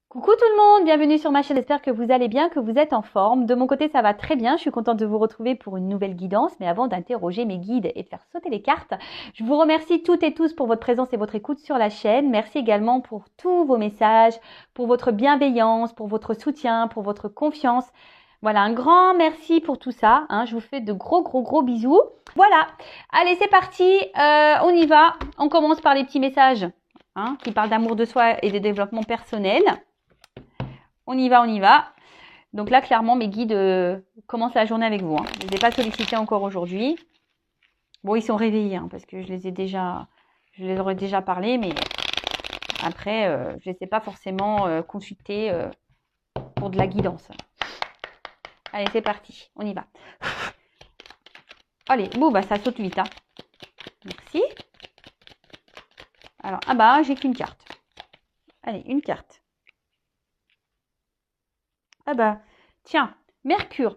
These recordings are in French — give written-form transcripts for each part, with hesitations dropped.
Coucou tout le monde, bienvenue sur ma chaîne, j'espère que vous allez bien, que vous êtes en forme. De mon côté ça va très bien, je suis contente de vous retrouver pour une nouvelle guidance, mais avant d'interroger mes guides et de faire sauter les cartes, je vous remercie toutes et tous pour votre présence et votre écoute sur la chaîne. Merci également pour tous vos messages, pour votre bienveillance, pour votre soutien, pour votre confiance. Voilà, un grand merci pour tout ça, hein. Je vous fais de gros bisous. Voilà, allez c'est parti, on y va, on commence par les petits messages qui parlent d'amour de soi et de développement personnel. On y va, on y va. Donc là, clairement, mes guides commencent la journée avec vous. Je ne les ai pas sollicités encore aujourd'hui. Bon, ils sont réveillés parce que je leur ai déjà parlé, mais après, je ne les ai pas forcément consultés pour de la guidance. Allez, c'est parti, on y va. Allez, bon, bah ça saute vite. Merci. Alors, j'ai qu'une carte. Allez, une carte. Tiens, Mercure,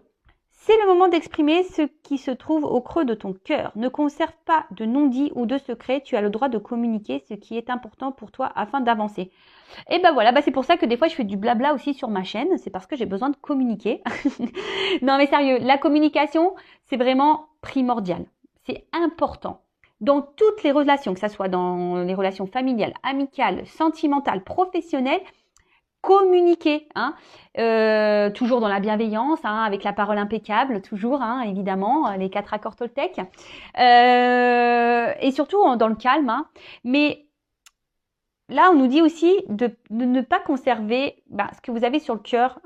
c'est le moment d'exprimer ce qui se trouve au creux de ton cœur. Ne conserve pas de non-dit ou de secret. Tu as le droit de communiquer ce qui est important pour toi afin d'avancer. Et voilà, c'est pour ça que des fois je fais du blabla aussi sur ma chaîne. C'est parce que j'ai besoin de communiquer. Non mais sérieux, la communication, c'est vraiment primordial. C'est important. Dans toutes les relations, que ce soit dans les relations familiales, amicales, sentimentales, professionnelles, communiquer, toujours dans la bienveillance, avec la parole impeccable, toujours, évidemment, les 4 accords Toltec, et surtout dans le calme. Mais là, on nous dit aussi de ne pas conserver ce que vous avez sur le cœur,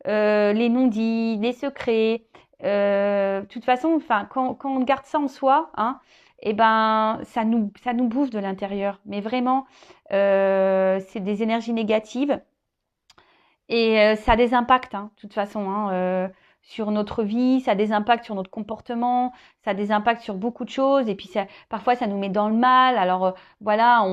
les non-dits, les secrets. De toute façon, quand on garde ça en soi, ça nous bouffe de l'intérieur. Mais vraiment, c'est des énergies négatives. Et ça a des impacts, de toute façon, sur notre vie, ça a des impacts sur notre comportement, ça a des impacts sur beaucoup de choses. Et puis parfois, ça nous met dans le mal. Alors voilà,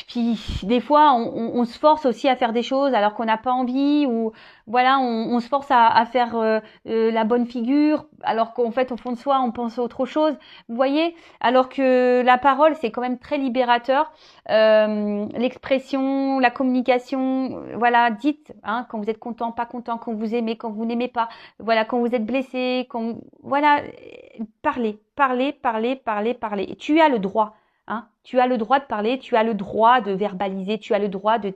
puis des fois, on se force aussi à faire des choses alors qu'on n'a pas envie, ou voilà, on se force à faire la bonne figure alors qu'en fait, au fond de soi, on pense à autre chose. Vous voyez, alors que la parole, c'est quand même très libérateur. L'expression, la communication, voilà, dites quand vous êtes content, pas content, quand vous aimez, quand vous n'aimez pas, voilà, quand vous êtes blessé, voilà, parlez. Et tu as le droit. Tu as le droit de parler, tu as le droit de verbaliser, tu as le droit de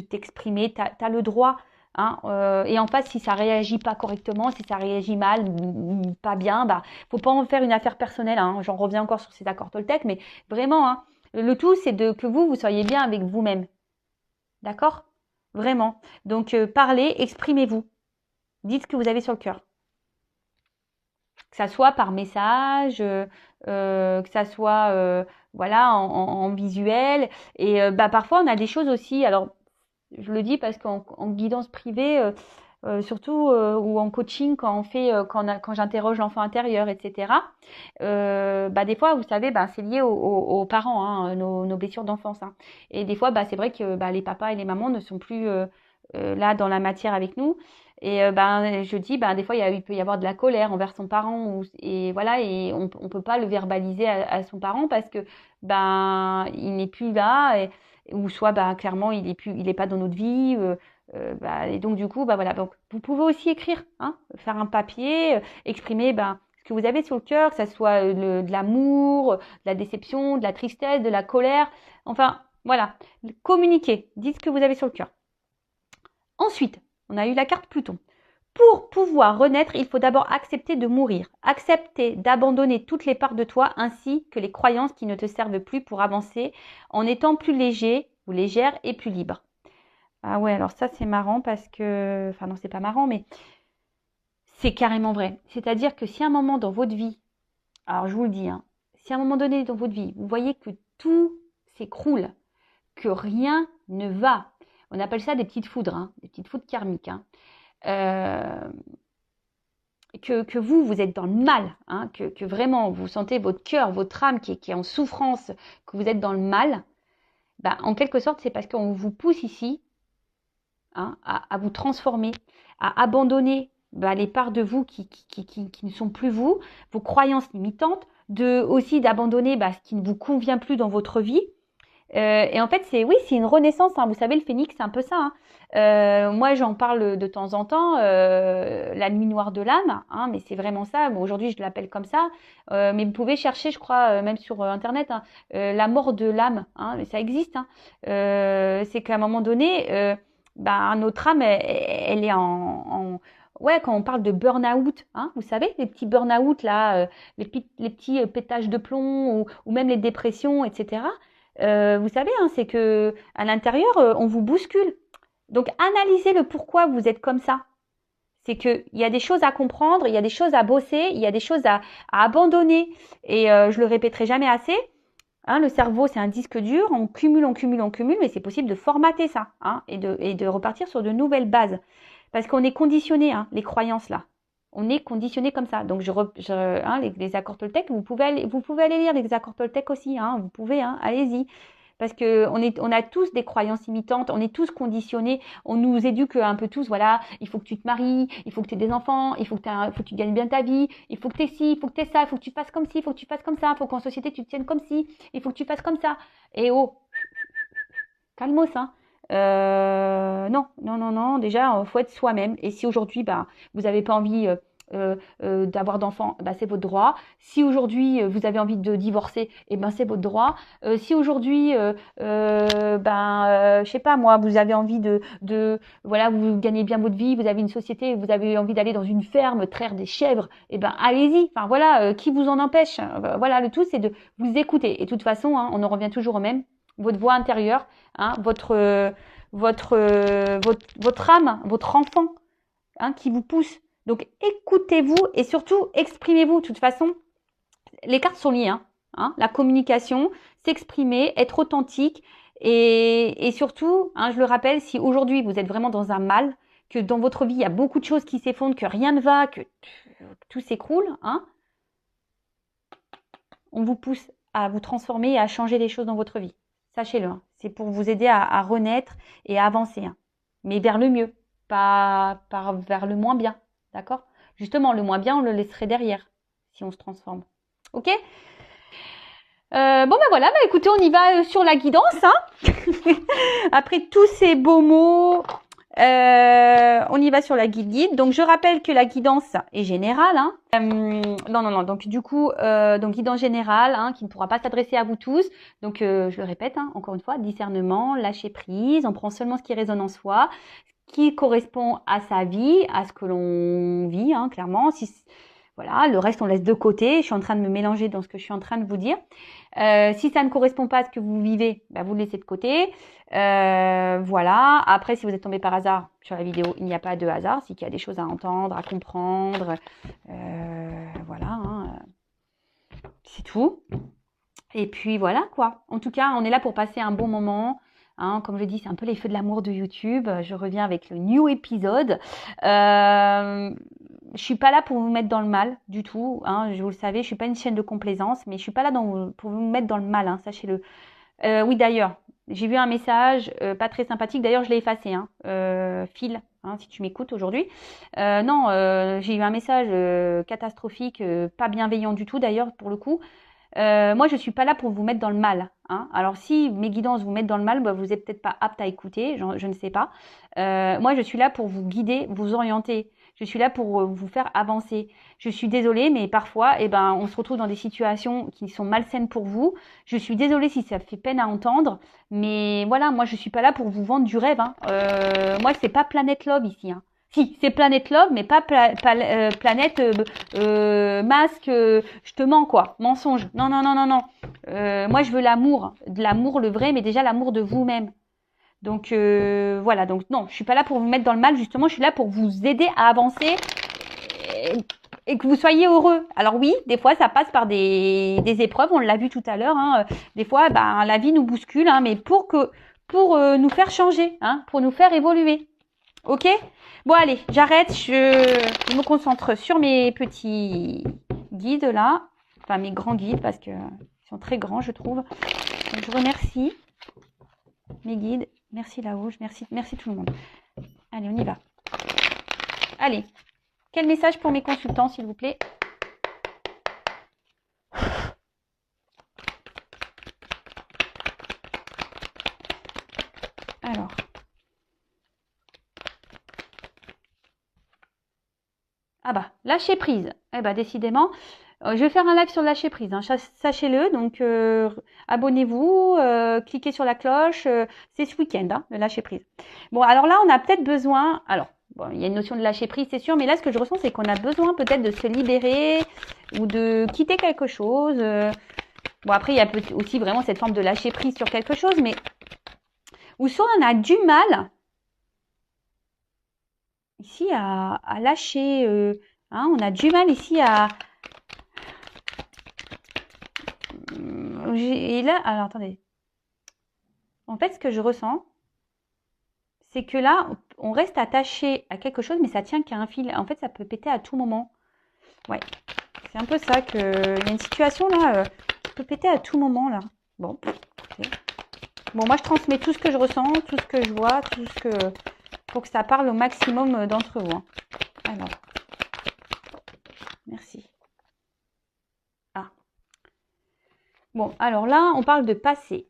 t'exprimer, tu as le droit. Et en face, si ça réagit pas correctement, si ça réagit mal, pas bien, faut pas en faire une affaire personnelle. J'en reviens encore sur ces accords Toltec, mais vraiment, le tout, c'est que vous soyez bien avec vous-même. D'accord? Vraiment. Donc, parlez, exprimez-vous. Dites ce que vous avez sur le cœur. Que ça soit par message, que ça soit voilà en visuel. Et parfois on a des choses aussi. Alors je le dis parce qu'en guidance privée, surtout ou en coaching quand on fait quand j'interroge l'enfant intérieur, etc. Des fois vous savez c'est lié aux parents, nos blessures d'enfance. Et des fois c'est vrai que les papas et les mamans ne sont plus là dans la matière avec nous. Et je dis des fois il peut y avoir de la colère envers son parent, et voilà, et on peut pas le verbaliser à son parent parce que il n'est plus là, ou soit clairement il est pas dans notre vie, et donc du coup voilà, donc vous pouvez aussi écrire, faire un papier, exprimer ce que vous avez sur le cœur, que ça soit de l'amour, de la déception, de la tristesse, de la colère, enfin voilà, communiquez, dites ce que vous avez sur le cœur. Ensuite, on a eu la carte Pluton. Pour pouvoir renaître, il faut d'abord accepter de mourir, accepter d'abandonner toutes les parts de toi ainsi que les croyances qui ne te servent plus pour avancer en étant plus léger ou légère et plus libre. Ah ouais, alors ça c'est marrant parce que... Enfin non, c'est pas marrant, mais c'est carrément vrai. C'est-à-dire que si à un moment dans votre vie, alors je vous le dis, si à un moment donné dans votre vie, vous voyez que tout s'écroule, que rien ne va, on appelle ça des petites foudres, des petites foudres karmiques, que vous êtes dans le mal, que vraiment vous sentez votre cœur, votre âme qui est en souffrance, que vous êtes dans le mal, en quelque sorte c'est parce qu'on vous pousse ici à vous transformer, à abandonner les parts de vous qui ne sont plus vous, vos croyances limitantes, aussi d'abandonner ce qui ne vous convient plus dans votre vie. Et en fait, oui, c'est une renaissance, hein. Vous savez, le phénix, c'est un peu ça, hein. Moi, j'en parle de temps en temps, la nuit noire de l'âme, hein, mais c'est vraiment ça. Bon, aujourd'hui, je l'appelle comme ça, mais vous pouvez chercher, je crois, même sur Internet, hein, la mort de l'âme, hein, mais ça existe, hein. C'est qu'à un moment donné, notre âme, elle est ouais, quand on parle de burn-out, hein, vous savez, les petits burn-out là, les petits pétages de plomb ou même les dépressions, etc. Vous savez, hein, c'est que à l'intérieur, on vous bouscule. Donc, analysez le pourquoi vous êtes comme ça. C'est qu'il y a des choses à comprendre, il y a des choses à bosser, il y a des choses à abandonner. Et je le répéterai jamais assez. Hein, le cerveau, c'est un disque dur, on cumule, on cumule, on cumule, mais c'est possible de formater ça, hein, et de repartir sur de nouvelles bases. Parce qu'on est conditionné, hein, les croyances là. On est conditionné comme ça. Donc, les accords Toltec, vous pouvez aller lire les accords Toltec aussi, hein, vous pouvez, hein, allez-y. Parce que on a tous des croyances imitantes, on est tous conditionnés, on nous éduque un peu tous, voilà, il faut que tu te maries, il faut que tu aies des enfants, il faut que tu gagnes bien ta vie, il faut que tu aies ci, il faut que tu aies ça, il faut que tu fasses comme ci, il faut que tu fasses comme ça, il faut qu'en société tu te tiennes comme ci, il faut que tu fasses comme ça. Et oh, calmos, hein. Non, non, non, non, déjà, faut être soi-même. Et si aujourd'hui, vous n'avez pas envie d'avoir d'enfants, c'est votre droit. Si aujourd'hui, vous avez envie de divorcer, c'est votre droit. Si aujourd'hui, je sais pas moi, vous avez envie voilà, vous gagnez bien votre vie, vous avez une société, vous avez envie d'aller dans une ferme, traire des chèvres, allez-y. Enfin voilà, qui vous en empêche? Voilà, le tout, c'est de vous écouter. Et de toute façon, hein, on en revient toujours au même. Votre voix intérieure, hein, votre âme, votre enfant, hein, qui vous pousse. Donc écoutez-vous et surtout exprimez-vous. De toute façon, les cartes sont liées, hein, la communication, s'exprimer, être authentique et surtout, hein, je le rappelle, si aujourd'hui vous êtes vraiment dans un mal, que dans votre vie il y a beaucoup de choses qui s'effondrent, que rien ne va, que tout s'écroule, hein, on vous pousse à vous transformer et à changer les choses dans votre vie. Sachez-le, hein. C'est pour vous aider à renaître et à avancer, hein. Mais vers le mieux, pas vers le moins bien, d'accord? Justement, le moins bien, on le laisserait derrière si on se transforme. Ok? Voilà, écoutez, on y va sur la guidance, hein. Après tous ces beaux mots, on y va sur la guide. Donc, je rappelle que la guidance est générale, hein. Non. Donc, du coup, guidance générale, hein, qui ne pourra pas s'adresser à vous tous. Donc, je le répète, hein, encore une fois, discernement, lâcher prise. On prend seulement ce qui résonne en soi, qui correspond à sa vie, à ce que l'on vit, hein, clairement. Voilà, le reste, on laisse de côté. Je suis en train de me mélanger dans ce que je suis en train de vous dire. Si ça ne correspond pas à ce que vous vivez, vous le laissez de côté. Voilà. Après, si vous êtes tombé par hasard sur la vidéo, il n'y a pas de hasard. C'est qu'il y a des choses à entendre, à comprendre. Voilà. Hein. C'est tout. Et puis voilà, quoi. En tout cas, on est là pour passer un bon moment. Hein, comme je dis, c'est un peu les feux de l'amour de YouTube. Je reviens avec le new épisode. Je suis pas là pour vous mettre dans le mal du tout. Hein, vous le savez, je suis pas une chaîne de complaisance, mais je suis pas là pour vous mettre dans le mal. Hein, sachez-le. Oui, d'ailleurs, j'ai vu un message pas très sympathique. D'ailleurs, je l'ai effacé. Hein, Phil, hein, si tu m'écoutes aujourd'hui. Non, j'ai eu un message catastrophique, pas bienveillant du tout. D'ailleurs, pour le coup. Moi, je suis pas là pour vous mettre dans le mal, hein. Alors, si mes guidances vous mettent dans le mal, vous n'êtes peut-être pas apte à écouter, je ne sais pas. Moi, je suis là pour vous guider, vous orienter. Je suis là pour vous faire avancer. Je suis désolée, mais parfois, on se retrouve dans des situations qui sont malsaines pour vous. Je suis désolée si ça fait peine à entendre, mais voilà, moi, je suis pas là pour vous vendre du rêve, hein. Moi, c'est pas Planète Love ici, hein. Si, c'est Planète Love, mais pas Planète masque, je te mens quoi, mensonge. Non. Moi, je veux l'amour, de l'amour le vrai, mais déjà l'amour de vous-même. Donc voilà, donc non, je suis pas là pour vous mettre dans le mal, justement, je suis là pour vous aider à avancer et que vous soyez heureux. Alors oui, des fois, ça passe par des épreuves, on l'a vu tout à l'heure, hein. Des fois, la vie nous bouscule, hein, mais pour nous faire changer, hein, pour nous faire évoluer. Ok? Bon, allez, j'arrête. Je me concentre sur mes petits guides là. Enfin, mes grands guides parce qu'ils sont très grands, je trouve. Donc, je remercie mes guides. Merci la Rouge. Merci tout le monde. Allez, on y va. Allez. Quel message pour mes consultants, s'il vous plaît? Ah bah, lâcher prise. Eh bah, décidément, je vais faire un live sur le lâcher prise, hein, sachez-le. Donc, abonnez-vous, cliquez sur la cloche. C'est ce week-end, hein, le lâcher prise. Bon, alors là, on a peut-être besoin. Alors, bon, il y a une notion de lâcher prise, c'est sûr, mais là, ce que je ressens, c'est qu'on a besoin peut-être de se libérer ou de quitter quelque chose. Bon, après, il y a aussi vraiment cette forme de lâcher prise sur quelque chose, mais ou soit on a du mal ici à lâcher. Hein, on a du mal ici à. Et là, alors attendez. En fait, ce que je ressens, c'est que là, on reste attaché à quelque chose, mais ça tient qu'à un fil. En fait, ça peut péter à tout moment. Ouais, c'est un peu ça que. Il y a une situation là qui peut péter à tout moment là. Bon, ok. Bon, moi je transmets tout ce que je ressens, tout ce que je vois, tout ce que. Pour que ça parle au maximum d'entre vous. Hein. Alors, merci. Ah. Bon, alors là, on parle de passé.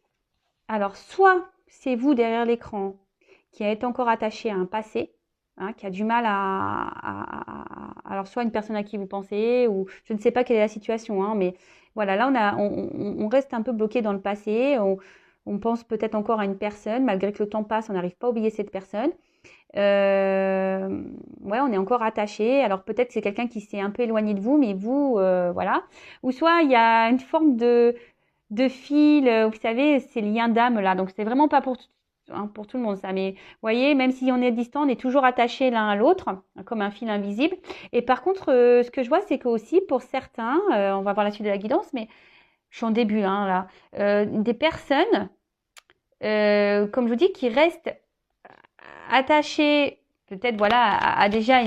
Alors, soit c'est vous derrière l'écran qui êtes encore attaché à un passé, hein, qui a du mal alors soit une personne à qui vous pensez, ou je ne sais pas quelle est la situation, hein, mais voilà, là on reste un peu bloqué dans le passé, on pense peut-être encore à une personne, malgré que le temps passe, on n'arrive pas à oublier cette personne. Ouais, on est encore attaché. Alors peut-être c'est quelqu'un qui s'est un peu éloigné de vous, mais vous, voilà. Ou soit il y a une forme de fil, vous savez, ces liens d'âme là. Donc c'est vraiment pas hein, pour tout le monde ça. Mais vous voyez, même si on est distant, on est toujours attaché l'un à l'autre, hein, comme un fil invisible. Et par contre, ce que je vois, c'est que aussi pour certains, on va voir la suite de la guidance, mais je suis en début hein, là, des personnes, comme je vous dis, qui restent attachées peut-être voilà à déjà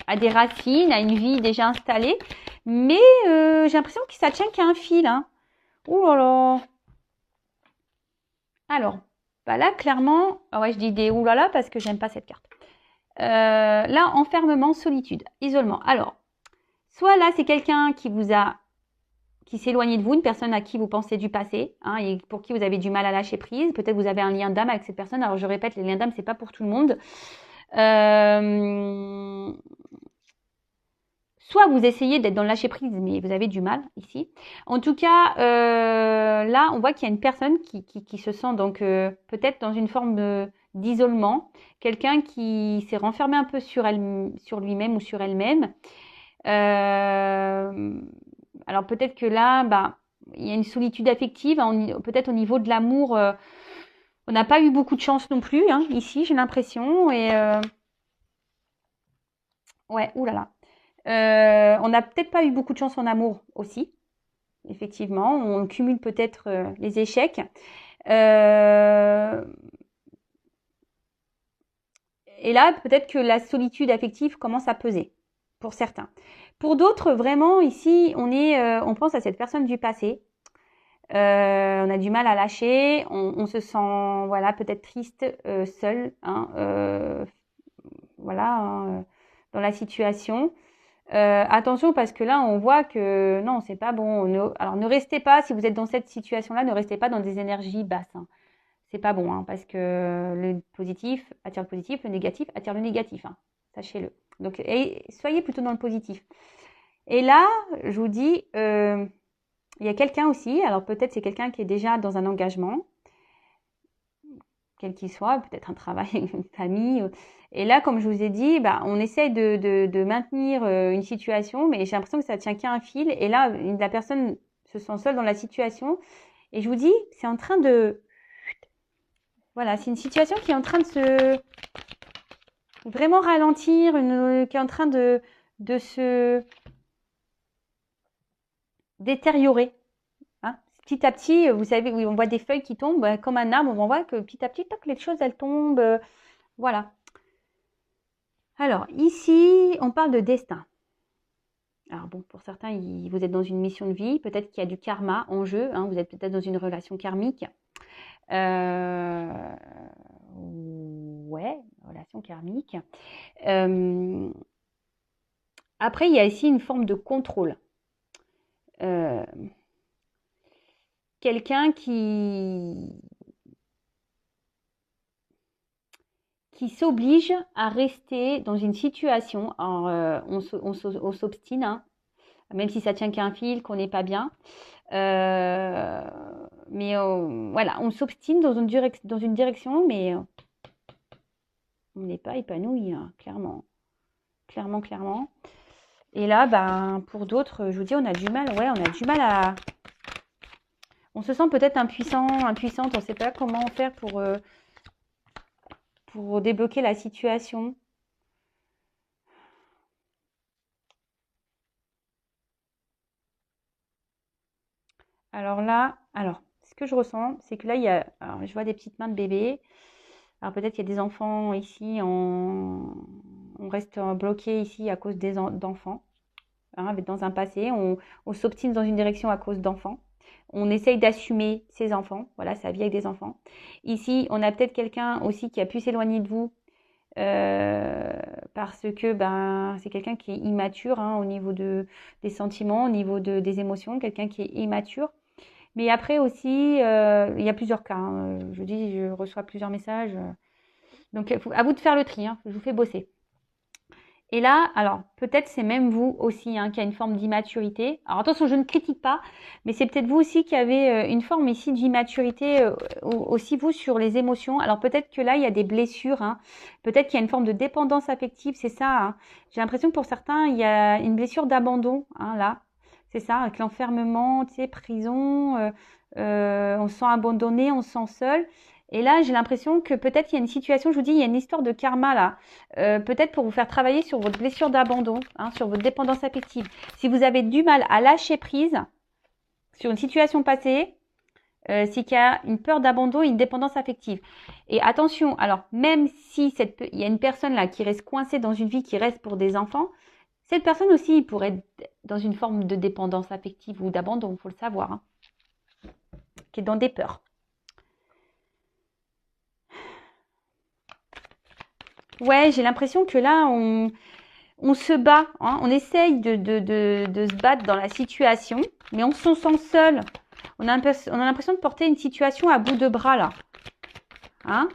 à des racines, à une vie déjà installée, mais j'ai l'impression que ça tient qu'à un fil. Hein. Ouh là là. Alors, bah là, clairement, ah ouais, je dis des oulala parce que j'aime pas cette carte. Là, enfermement, solitude, isolement. Alors, soit là, c'est quelqu'un qui s'est éloigné de vous, une personne à qui vous pensez du passé, hein, et pour qui vous avez du mal à lâcher prise. Peut-être vous avez un lien d'âme avec cette personne. Alors, je répète, les liens d'âme, c'est pas pour tout le monde. Soit vous essayez d'être dans le lâcher prise, mais vous avez du mal ici. En tout cas, là, on voit qu'il y a une personne qui se sent donc peut-être dans une forme d'isolement, quelqu'un qui s'est renfermé un peu sur lui-même ou sur elle-même. Alors peut-être que là, bah, il y a une solitude affective, hein, peut-être au niveau de l'amour. On n'a pas eu beaucoup de chance non plus, hein, ici, j'ai l'impression. Et ouais, oulala. On n'a peut-être pas eu beaucoup de chance en amour aussi, effectivement. On cumule peut-être les échecs. Euh, et là, peut-être que la solitude affective commence à peser pour certains. Pour d'autres, vraiment, ici, on pense à cette personne du passé. On a du mal à lâcher. On se sent, voilà, peut-être triste, seul, hein, voilà, hein, dans la situation. Attention parce que là, on voit que non, c'est pas bon. Alors, ne restez pas, si vous êtes dans cette situation-là, ne restez pas dans des énergies basses. Hein. C'est pas bon, hein, parce que le positif attire le positif, le négatif attire le négatif. Hein. Sachez-le. Donc, soyez plutôt dans le positif. Et là, je vous dis, il y a quelqu'un aussi. Alors, peut-être c'est quelqu'un qui est déjà dans un engagement, quel qu'il soit, peut-être un travail, une famille. Et là, comme je vous ai dit, bah, on essaye de maintenir une situation, mais j'ai l'impression que ça tient qu'à un fil. Et là, la personne se sent seule dans la situation. Et je vous dis, c'est en train de... Voilà, c'est une situation qui est en train de se... Vraiment ralentir, qui est en train de se détériorer. Hein. Petit à petit, vous savez, oui, on voit des feuilles qui tombent, comme un arbre, on voit que petit à petit, toc, les choses, elles tombent. Voilà. Alors, ici, on parle de destin. Alors bon, pour certains, vous êtes dans une mission de vie, peut-être qu'il y a du karma en jeu, hein, vous êtes peut-être dans une relation karmique. Ouais, relation karmique. Après, il y a ici une forme de contrôle. Euh, Quelqu'un qui qui s'oblige à rester dans une situation. Alors, on s'obstine, hein, même si ça tient qu'à un fil, qu'on n'est pas bien. Mais voilà, on s'obstine dans une direction, mais on n'est pas épanoui, hein, clairement. Clairement. Et là, ben, pour d'autres, je vous dis, on a du mal. Ouais, on a du mal à... On se sent peut-être impuissante. On ne sait pas comment faire pour débloquer la situation. Alors là, ce que je ressens, c'est que là, alors, je vois des petites mains de bébé. Alors peut-être qu'il y a des enfants ici, on reste bloqué ici à cause d'enfants. Hein, dans un passé, on s'obstine dans une direction à cause d'enfants. On essaye d'assumer ses enfants, voilà, sa vie avec des enfants. Ici, on a peut-être quelqu'un aussi qui a pu s'éloigner de vous parce que ben, c'est quelqu'un qui est immature, hein, au niveau des sentiments, au niveau des émotions, quelqu'un qui est immature. Mais après aussi, il y a plusieurs cas, hein. Je reçois plusieurs messages. Donc, à vous de faire le tri, hein, je vous fais bosser. Et là, alors, peut-être c'est même vous aussi, hein, qui a une forme d'immaturité. Alors, attention, je ne critique pas, mais c'est peut-être vous aussi qui avez une forme ici d'immaturité, aussi vous, sur les émotions. Alors, peut-être que là, il y a des blessures, hein. Peut-être qu'il y a une forme de dépendance affective, c'est ça, hein. J'ai l'impression que pour certains, il y a une blessure d'abandon, hein, là. C'est ça, avec l'enfermement, tu sais, prison, on se sent abandonné, on se sent seul. Et là, j'ai l'impression que peut-être il y a une situation, je vous dis, il y a une histoire de karma là. Peut-être pour vous faire travailler sur votre blessure d'abandon, hein, sur votre dépendance affective. Si vous avez du mal à lâcher prise sur une situation passée, c'est qu'il y a une peur d'abandon et une dépendance affective. Et attention, alors même si il y a une personne là qui reste coincée dans une vie qui reste pour des enfants, cette personne aussi pourrait être dans une forme de dépendance affective ou d'abandon, il faut le savoir, hein, qui est dans des peurs. Ouais, j'ai l'impression que là, on se bat, hein, on essaye de se battre dans la situation, mais on se sent seul. On a l'impression de porter une situation à bout de bras là. Hein,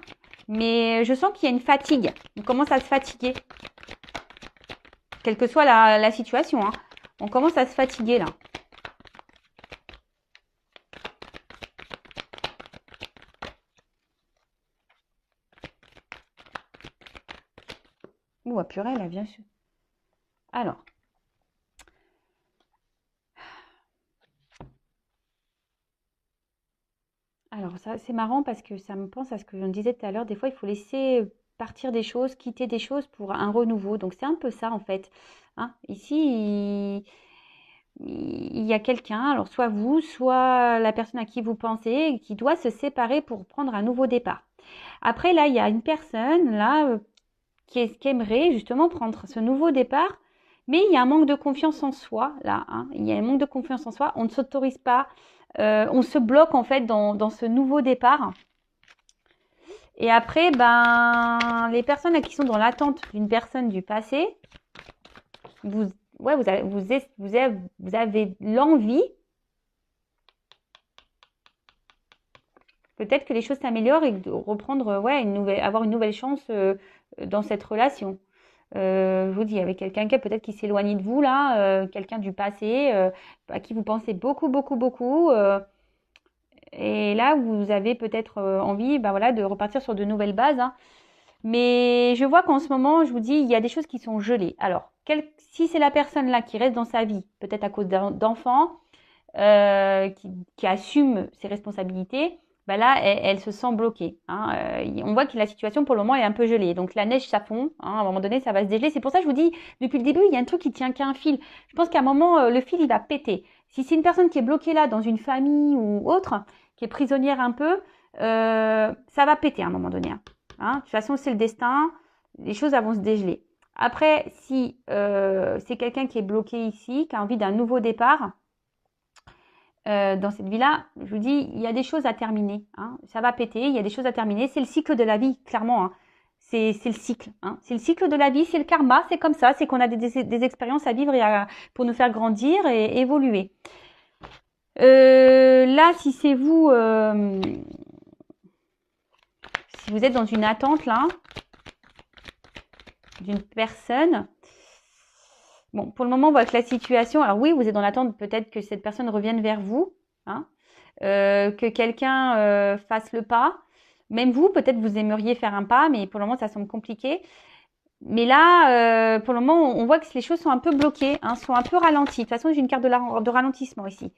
mais je sens qu'il y a une fatigue. On commence à se fatiguer. Quelle que soit la situation, hein. On commence à se fatiguer là. Ouh, purée, là, bien sûr. Alors ça, c'est marrant parce que ça me pense à ce que je disais tout à l'heure. Des fois, il faut laisser partir des choses, quitter des choses pour un renouveau. Donc c'est un peu ça en fait, hein. Ici, il y a quelqu'un, alors soit vous, soit la personne à qui vous pensez, qui doit se séparer pour prendre un nouveau départ. Après, là, il y a une personne là qui aimerait justement prendre ce nouveau départ, mais il y a un manque de confiance en soi là, hein. Il y a un manque de confiance en soi. On ne s'autorise pas, on se bloque en fait dans ce nouveau départ. Et après, ben, les personnes là, qui sont dans l'attente d'une personne du passé, vous avez l'envie, peut-être que les choses s'améliorent et de reprendre, avoir une nouvelle chance dans cette relation. Je vous dis, avec quelqu'un peut-être qui s'éloigne de vous là, quelqu'un du passé, à qui vous pensez beaucoup, et là vous avez peut-être envie, ben voilà, de repartir sur de nouvelles bases, hein. Mais je vois qu'en ce moment, je vous dis, il y a des choses qui sont gelées. Alors, si c'est la personne là qui reste dans sa vie, peut-être à cause d'enfants, qui assume ses responsabilités, bah là, elle se sent bloquée, hein. On voit que la situation pour le moment est un peu gelée. Donc la neige, ça fond, hein, à un moment donné, ça va se dégeler. C'est pour ça que je vous dis, depuis le début, il y a un truc qui tient qu'à un fil. Je pense qu'à un moment, le fil, il va péter. Si c'est une personne qui est bloquée là dans une famille ou autre, qui est prisonnière un peu, ça va péter à un moment donné, hein. Hein, de toute façon, c'est le destin. Les choses vont se dégeler. Après, si c'est quelqu'un qui est bloqué ici, qui a envie d'un nouveau départ, dans cette vie-là, je vous dis, il y a des choses à terminer, hein. Ça va péter, il y a des choses à terminer. C'est le cycle de la vie, clairement, hein. C'est le cycle, hein. C'est le cycle de la vie, c'est le karma, c'est comme ça. C'est qu'on a des expériences à vivre pour nous faire grandir et évoluer. Là, si c'est si vous êtes dans une attente là, d'une personne. Bon, pour le moment, on voit que la situation... Alors oui, vous êtes dans l'attente peut-être que cette personne revienne vers vous, hein, que quelqu'un fasse le pas. Même vous, peut-être vous aimeriez faire un pas, mais pour le moment, ça semble compliqué. Mais là, pour le moment, on voit que les choses sont un peu bloquées, hein, sont un peu ralenties. De toute façon, j'ai une carte de ralentissement ici.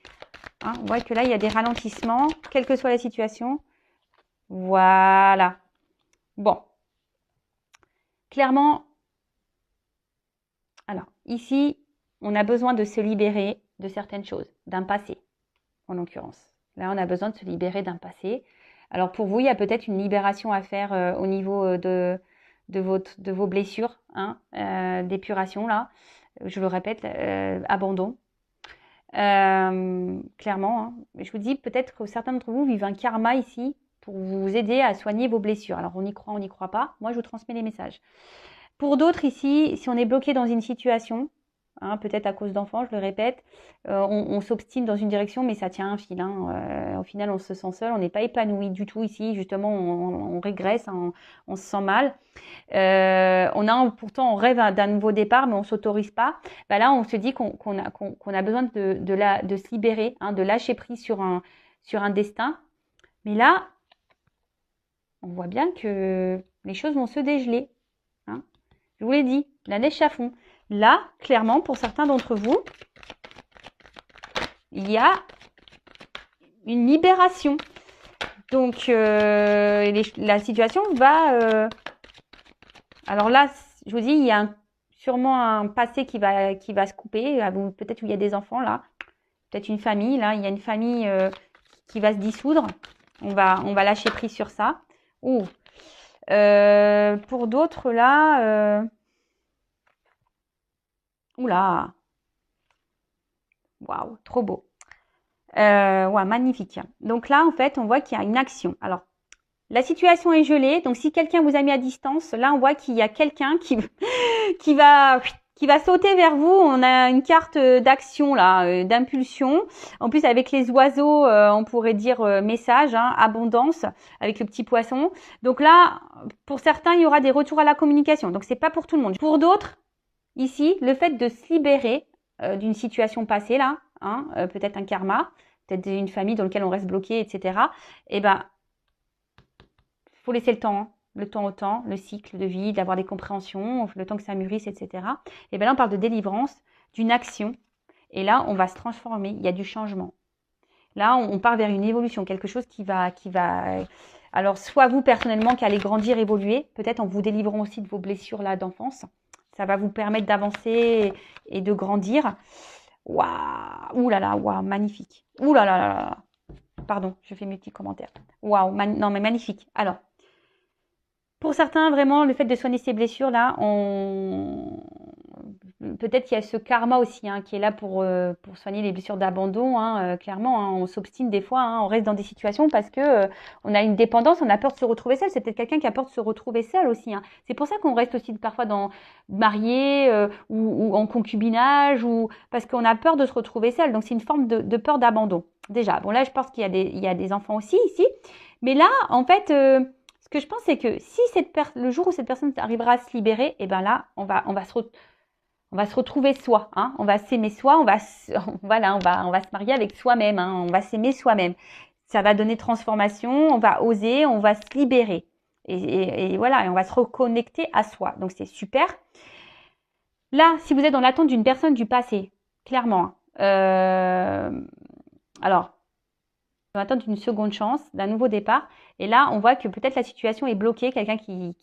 Hein, on voit que là, il y a des ralentissements, quelle que soit la situation. Voilà. Bon. Clairement, alors, ici, on a besoin de se libérer de certaines choses, d'un passé, en l'occurrence. Là, on a besoin de se libérer d'un passé. Alors, pour vous, il y a peut-être une libération à faire au niveau de vos blessures, hein, d'épuration, là. Je le répète, abandon. Clairement, hein. Je vous dis, peut-être que certains d'entre vous vivent un karma ici pour vous aider à soigner vos blessures. Alors, on y croit, on n'y croit pas. Moi, je vous transmets les messages. Pour d'autres ici, si on est bloqué dans une situation, hein, peut-être à cause d'enfants, je le répète, on s'obstine dans une direction, mais ça tient un fil. Hein. Au final, on se sent seul, on n'est pas épanoui du tout ici. Justement, on régresse, hein, on se sent mal. Pourtant, on rêve d'un nouveau départ, mais on s'autorise pas. Bah là, on se dit qu'on a besoin de se libérer, hein, de lâcher prise sur un destin. Mais là, on voit bien que les choses vont se dégeler. Hein. Je vous l'ai dit, la neige à fond. Là, clairement, pour certains d'entre vous, il y a une libération. Donc, la situation va... Alors là, je vous dis, il y a sûrement un passé qui va se couper. Peut-être où il y a des enfants, là. Peut-être une famille, là. Il y a une famille qui va se dissoudre. On va lâcher prise sur ça. Ouh. Pour d'autres, là... Oula. Waouh, trop beau. Ouais, magnifique. Donc là, en fait, on voit qu'il y a une action. Alors, la situation est gelée. Donc, si quelqu'un vous a mis à distance, là, on voit qu'il y a quelqu'un qui va sauter vers vous. On a une carte d'action, là, d'impulsion. En plus, avec les oiseaux, on pourrait dire message, hein, abondance, avec le petit poisson. Donc là, pour certains, il y aura des retours à la communication. Donc, c'est pas pour tout le monde. Pour d'autres, ici, le fait de se libérer d'une situation passée, là, hein, peut-être un karma, peut-être une famille dans laquelle on reste bloqué, etc. Eh ben, faut laisser le temps, hein, le temps au temps, le cycle de vie, d'avoir des compréhensions, le temps que ça mûrisse, etc. Et bien là, on parle de délivrance, d'une action. Et là, on va se transformer. Il y a du changement. Là, on part vers une évolution, quelque chose qui va. Alors, soit vous personnellement qui allez grandir, évoluer, peut-être en vous délivrant aussi de vos blessures là d'enfance. Ça va vous permettre d'avancer et de grandir. Waouh, ouh là là, waouh, magnifique. Ouh là là là là. Pardon, je fais mes petits commentaires. Waouh, non mais magnifique. Alors, pour certains, vraiment, le fait de soigner ces blessures là, peut-être qu'il y a ce karma aussi, hein, qui est là pour soigner les blessures d'abandon, hein, clairement. Hein, on s'obstine des fois, hein, on reste dans des situations parce que on a une dépendance, on a peur de se retrouver seul. C'est peut-être quelqu'un qui a peur de se retrouver seul aussi. Hein. C'est pour ça qu'on reste aussi parfois marié ou en concubinage, ou parce qu'on a peur de se retrouver seul. Donc c'est une forme de peur d'abandon. Déjà, bon là, je pense qu'il y a des enfants aussi ici, mais là, en fait. Ce que je pense, c'est que si le jour où cette personne arrivera à se libérer, et ben là, on va se retrouver soi, hein. On va s'aimer soi, voilà, on va se marier avec soi-même, hein. On va s'aimer soi-même. Ça va donner transformation, on va oser, on va se libérer. Et voilà, et on va se reconnecter à soi. Donc c'est super. Là, si vous êtes dans l'attente d'une personne du passé, clairement, alors, dans l'attente d'une seconde chance, d'un nouveau départ. Et là, on voit que peut-être la situation est bloquée, quelqu'un qui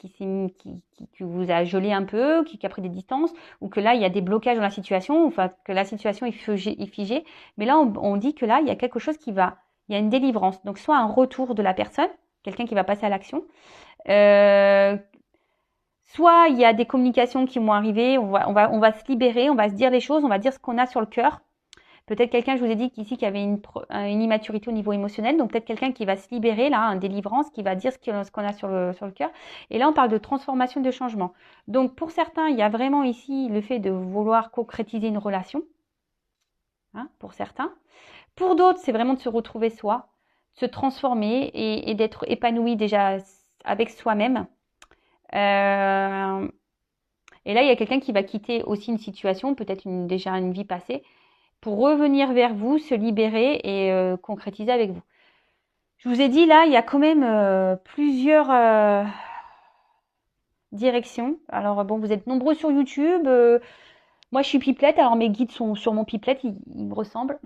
vous a gelé un peu, qui a pris des distances, ou que là, il y a des blocages dans la situation, enfin, que la situation est figée. Mais là, on dit que là, il y a quelque chose il y a une délivrance. Donc, soit un retour de la personne, quelqu'un qui va passer à l'action, soit il y a des communications qui vont arriver, on va se libérer, on va se dire les choses, on va dire ce qu'on a sur le cœur. Peut-être quelqu'un, je vous ai dit qu'ici, qui avait une immaturité au niveau émotionnel. Donc, peut-être quelqu'un qui va se libérer, là, une délivrance, qui va dire ce qu'on a sur le cœur. Et là, on parle de transformation, de changement. Donc, pour certains, il y a vraiment ici le fait de vouloir concrétiser une relation. Hein, pour certains. Pour d'autres, c'est vraiment de se retrouver soi, de se transformer et d'être épanoui déjà avec soi-même. Et là, il y a quelqu'un qui va quitter aussi une situation, peut-être déjà une vie passée, pour revenir vers vous, se libérer et concrétiser avec vous. Je vous ai dit, là, il y a quand même plusieurs directions. Alors, bon, vous êtes nombreux sur YouTube. Moi, je suis pipelette, alors mes guides sont sur mon pipelette, ils me ressemblent.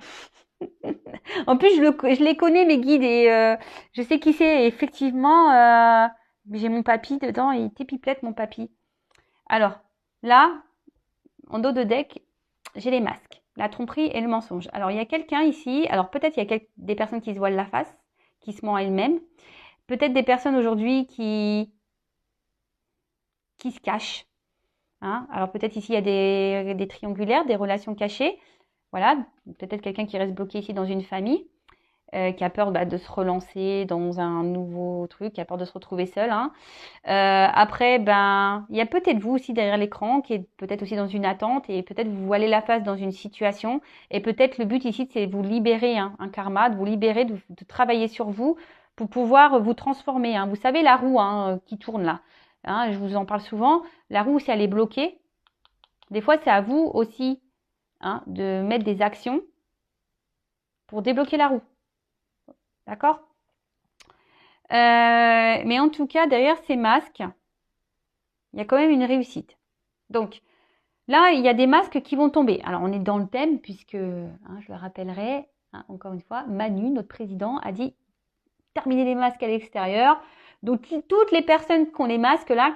En plus, je les connais, mes guides, et je sais qui c'est. Et effectivement, j'ai mon papy dedans, et il était pipelette, mon papy. Alors, là, en dos de deck, j'ai les masques, la tromperie et le mensonge. Alors, il y a quelqu'un ici, alors peut-être il y a des personnes qui se voilent la face, qui se mentent à elles-mêmes. Peut-être des personnes aujourd'hui qui se cachent. Hein. Alors, peut-être ici, il y a des triangulaires, des relations cachées. Voilà, peut-être quelqu'un qui reste bloqué ici dans une famille, qui a peur de se relancer dans un nouveau truc, qui a peur de se retrouver seul. Hein. Après, il y a peut-être vous aussi derrière l'écran, qui est peut-être aussi dans une attente, et peut-être vous voilez la face dans une situation, et peut-être le but ici, c'est de vous libérer, hein, un karma, de vous libérer, de travailler sur vous, pour pouvoir vous transformer. Hein. Vous savez la roue qui tourne là, hein, je vous en parle souvent, la roue, si elle est bloquée, des fois c'est à vous aussi, hein, de mettre des actions pour débloquer la roue. D'accord? Mais en tout cas, derrière ces masques, il y a quand même une réussite. Donc, là, il y a des masques qui vont tomber. Alors, on est dans le thème, puisque, hein, je le rappellerai, hein, encore une fois, Manu, notre président, a dit terminer les masques à l'extérieur. Donc, toutes les personnes qui ont les masques là,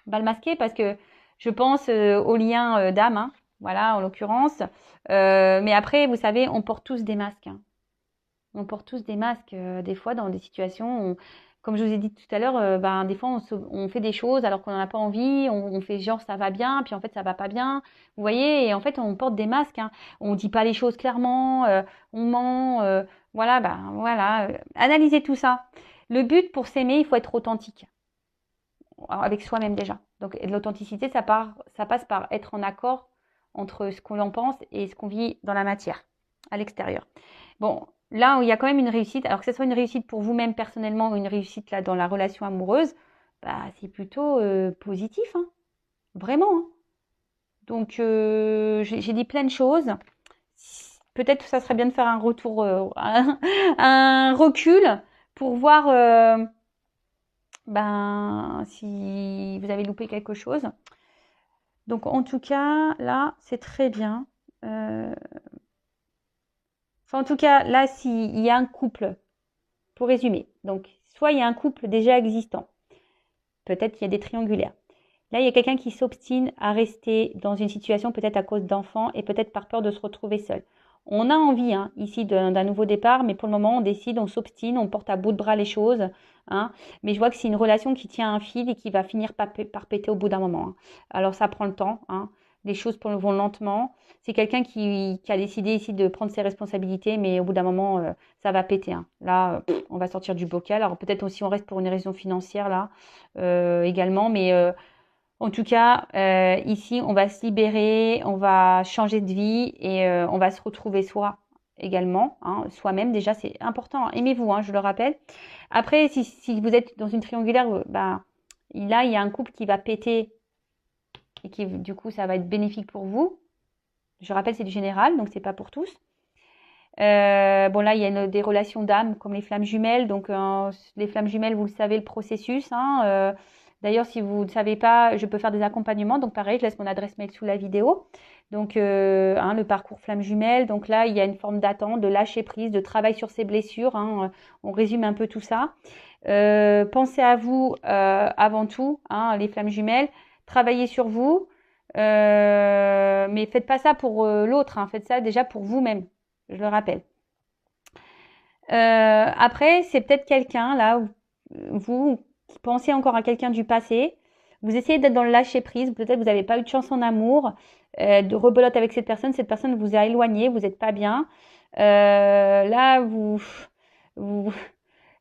le masquer, parce que je pense au lien d'âme, hein, voilà, en l'occurrence. Mais après, vous savez, on porte tous des masques. Hein. On porte tous des masques, des fois, dans des situations, comme je vous ai dit tout à l'heure, des fois, on fait des choses alors qu'on n'en a pas envie, on fait genre ça va bien, puis en fait, ça va pas bien. Vous voyez, et en fait, on porte des masques. Hein. On dit pas les choses clairement, on ment. Voilà. Analysez tout ça. Le but pour s'aimer, il faut être authentique. Alors, avec soi-même déjà. Donc, l'authenticité, ça passe par être en accord entre ce qu'on en pense et ce qu'on vit dans la matière, à l'extérieur. Bon, là où il y a quand même une réussite, alors que ce soit une réussite pour vous-même personnellement ou une réussite là dans la relation amoureuse, c'est plutôt positif, hein. Vraiment. Hein. Donc, j'ai dit plein de choses. Peut-être que ça serait bien de faire un retour, un recul pour voir si vous avez loupé quelque chose. Donc, en tout cas, là, c'est très bien. En tout cas, là, s'il y a un couple, pour résumer, donc soit il y a un couple déjà existant, peut-être qu'il y a des triangulaires. Là, il y a quelqu'un qui s'obstine à rester dans une situation peut-être à cause d'enfants et peut-être par peur de se retrouver seul. On a envie ici d'un nouveau départ, mais pour le moment, on décide, on s'obstine, on porte à bout de bras les choses. Hein, mais je vois que c'est une relation qui tient un fil et qui va finir par péter au bout d'un moment. Hein. Alors, ça prend le temps. Hein. Les choses vont lentement. C'est quelqu'un qui a décidé ici de prendre ses responsabilités, mais au bout d'un moment, ça va péter. Hein. Là, on va sortir du bocal. Alors, peut-être aussi on reste pour une raison financière là également, mais en tout cas, ici, on va se libérer, on va changer de vie et on va se retrouver soi également, hein, soi-même. Déjà, c'est important. Hein. Aimez-vous, hein, je le rappelle. Après, si vous êtes dans une triangulaire, là, il y a un couple qui va péter et qui, du coup, ça va être bénéfique pour vous. Je rappelle, c'est du général, donc c'est pas pour tous. Là, il y a des relations d'âme comme les flammes jumelles. Donc, les flammes jumelles, vous le savez, le processus. Hein, d'ailleurs, si vous ne savez pas, je peux faire des accompagnements. Donc, pareil, je laisse mon adresse mail sous la vidéo. Donc, le parcours flammes jumelles. Donc là, il y a une forme d'attente, de lâcher prise, de travail sur ses blessures. Hein, on résume un peu tout ça. Pensez à vous avant tout, hein, les flammes jumelles. Travaillez sur vous. Mais faites pas ça pour l'autre. Hein, faites ça déjà pour vous-même. Je le rappelle. Après, c'est peut-être quelqu'un, là, vous qui pensez encore à quelqu'un du passé. Vous essayez d'être dans le lâcher-prise. Peut-être vous n'avez pas eu de chance en amour, de rebelote avec cette personne. Cette personne vous a éloigné, vous n'êtes pas bien. Là, vous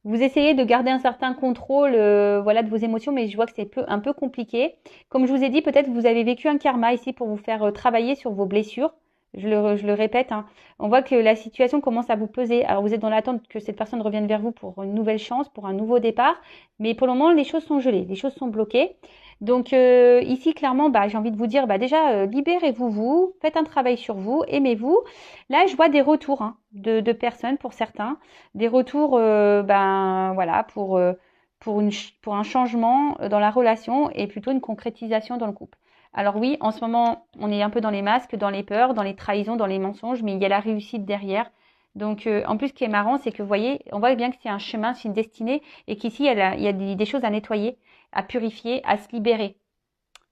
essayez de garder un certain contrôle de vos émotions, mais je vois que c'est un peu compliqué. Comme je vous ai dit, peut-être vous avez vécu un karma ici pour vous faire travailler sur vos blessures. Je le répète, hein. On voit que la situation commence à vous peser. Alors, vous êtes dans l'attente que cette personne revienne vers vous pour une nouvelle chance, pour un nouveau départ. Mais pour le moment, les choses sont gelées, les choses sont bloquées. Donc ici, clairement, bah, j'ai envie de vous dire, bah, déjà, libérez-vous, vous, faites un travail sur vous, aimez-vous. Là, je vois des retours hein, de personnes pour certains, des retours, ben voilà, pour un changement dans la relation et plutôt une concrétisation dans le couple. Alors oui, en ce moment, on est un peu dans les masques, dans les peurs, dans les trahisons, dans les mensonges, mais il y a la réussite derrière. Donc, en plus, ce qui est marrant, c'est que vous voyez, on voit bien que c'est un chemin, c'est une destinée, et qu'ici, il y a des choses à nettoyer, à purifier, à se libérer.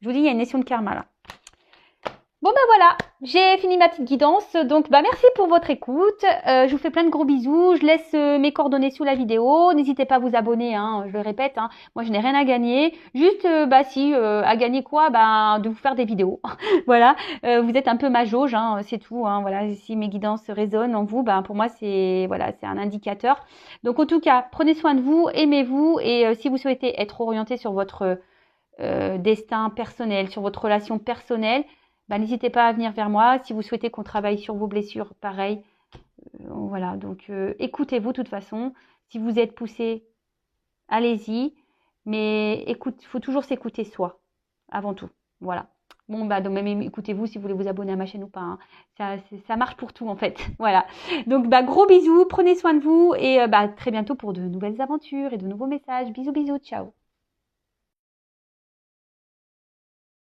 Je vous dis, il y a une notion de karma là. Bon ben voilà, j'ai fini ma petite guidance. Donc bah merci pour votre écoute. Je vous fais plein de gros bisous. Je laisse mes coordonnées sous la vidéo. N'hésitez pas à vous abonner, hein, je le répète. Hein. Moi je n'ai rien à gagner. Juste bah si à gagner quoi, bah de vous faire des vidéos. Voilà. Vous êtes un peu ma jauge, hein, c'est tout. Hein. Voilà. Si mes guidances résonnent en vous, bah pour moi c'est voilà, c'est un indicateur. Donc en tout cas, prenez soin de vous, aimez-vous et si vous souhaitez être orienté sur votre destin personnel, sur votre relation personnelle, bah, n'hésitez pas à venir vers moi. Si vous souhaitez qu'on travaille sur vos blessures, pareil. Voilà, donc écoutez-vous de toute façon. Si vous êtes poussé, allez-y. Mais écoute, il faut toujours s'écouter soi, avant tout. Voilà. Bon, bah, donc même écoutez-vous si vous voulez vous abonner à ma chaîne ou pas. Hein. Ça marche pour tout en fait. Voilà. Donc, bah, gros bisous, prenez soin de vous et bah, très bientôt pour de nouvelles aventures et de nouveaux messages. Bisous, bisous, ciao.